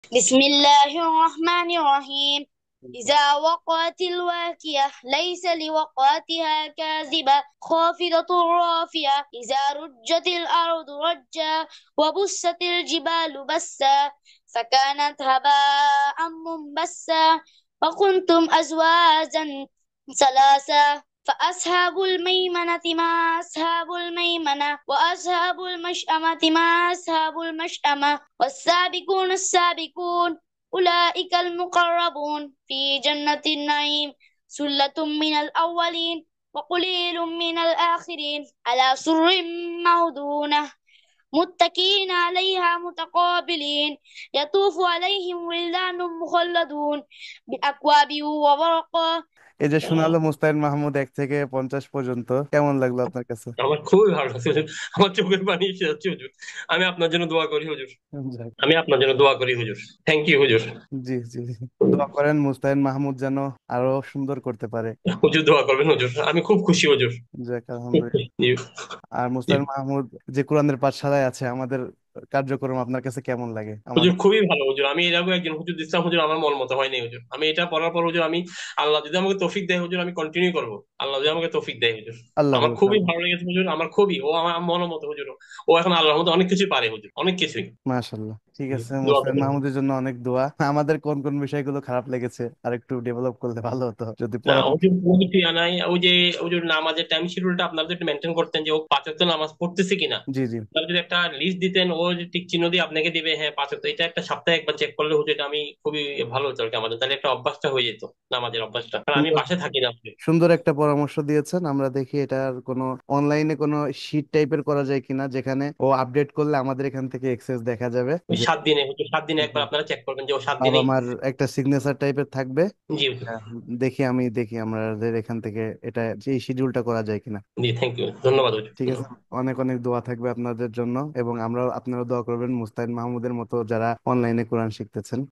بسم الله الرحمن الرحيم. إذا وقعت الواقية ليس لوقعتها كاذبة خافضة رافعة إذا رجت الأرض رجا وبست الجبال بسا فكانت هباء منبسا وكنتم أزواجا ثلاثة فأصحاب الميمنة ما أصحاب الميمنة وأصحاب المشأمة ما أصحاب المشأمة والسابقون السابقون أولئك المقربون في جنة النعيم سلة من الأولين وقليل من الآخرين على سر موضونة متكئين عليها متقابلين يطوف عليهم ولدان مخلدون بأكواب وورق এই যে শোনালো মুস্তাহিন মাহমুদ 1 থেকে 50 পর্যন্ত, কেমন লাগলো আপনার কাছে? আমার খুবই ভালো লাগছে হুজুর। আমার চোখের পানি এসে যাচ্ছে হুজুর। আমি আপনার জন্য দোয়া করি হুজুর। যাক। আমি আপনার জন্য দোয়া করি হুজুর। থ্যাংক ইউ হুজুর। জি জি জি। দোয়া করেন মুস্তাহিন মাহমুদ যেন আরো সুন্দর করতে পারে। হুজুর দোয়া করবেন হুজুর, আমি খুব খুশি হুজুর। যাক, আলহামদুলিল্লাহ। আর মুস্তাহিন মাহমুদ যে কোরআনের পাঠশালায় আছে, আমাদের কার্যক্রম আপনার কাছে কেমন লাগে? হুজুর আমাদের খুবই ভালো হুজুর। আমি এর আগে একজন হুজুর দিচ্ছিলাম হুজুর, আমার মন মতো হয়নি হুজুর। আমি এটা পড়ার পর হুজুর, আমি আল্লাহ যদি আমাকে তৌফিক দেয় হুজুর আমি কন্টিনিউ করবো। আল্লাহ যদি আমাকে তৌফিক দেয় হুজুর। আল্লাহ আমার ভরসা। খুবই ভালো লেগেছে হুজুর, আমার খুবই, ও আমার মনের মতো হুজুর। ও এখন আল্লাহর মতো অনেক কিছু পারে হুজুর, অনেক কিছুই। মাশাল্লাহ, ঠিক আছে। দোয়া মুস্তাহিন করবেন। মাহমুদের জন্য অনেক দোয়া। আমাদের কোন কোন বিষয়গুলো খারাপ লেগেছে আর একটু ডেভেলপ করলে ভালো হতো যদি না পরবর্তী। হুজুর কোনো কিছু নাই, ওই যে নামাজের টাইম শিডিউলটা আপনারা যদি একটু মেনটেন করতেন যে ও 5 ওয়াক্ত নামাজ পড়তেছে কিনা। জি জি। আপনারা যদি একটা লিস্ট দিতেন, ও যে টিক চিহ্ন দিয়ে আপনাকে দিবে হ্যাঁ 5 ওয়াক্ত, এটা একটা সপ্তাহে একবার চেক করলে হুজুর এটা আমি খুবই ভালো হতো আর কি। আমাদের তাহলে একটা অভ্যাসটা হয়ে যেত, নামাজের অভ্যাসটা, কারণ আমি সুন্দর বাসায় থাকি না হুজুর। সুন্দর একটা পরামর্শ দিয়েছেন। আমরা দেখি এটার কোনো অনলাইনে কোনো শিট টাইপের করা যায় কিনা, যেখানে ও আপডেট করলে আমাদের এখান থেকে এক্সেস দেখা যাবে ওই যে 7 দিনে হুজুর, 7 দিনে একবার আপনারা চেক করবেন যে ও সাত বাবা দিনেই মার একটা সিগনেচার টাইপের থাকবে। জি হুজুর। হ্যাঁ, দেখি আমাদের এখান থেকে এটা যে শিডিউলটা করা যায় কিনা। জি থ্যাংক ইউ, ধন্যবাদ হুজুর। ঠিক আছে। অনেক অনেক দোয়া থাকবে আপনাদের জন্য, এবং আপনারা দোয়া করবেন মুস্তাহিন মাহমুদের মতো যারা অনলাইনে কোরআন শিখতেছেন।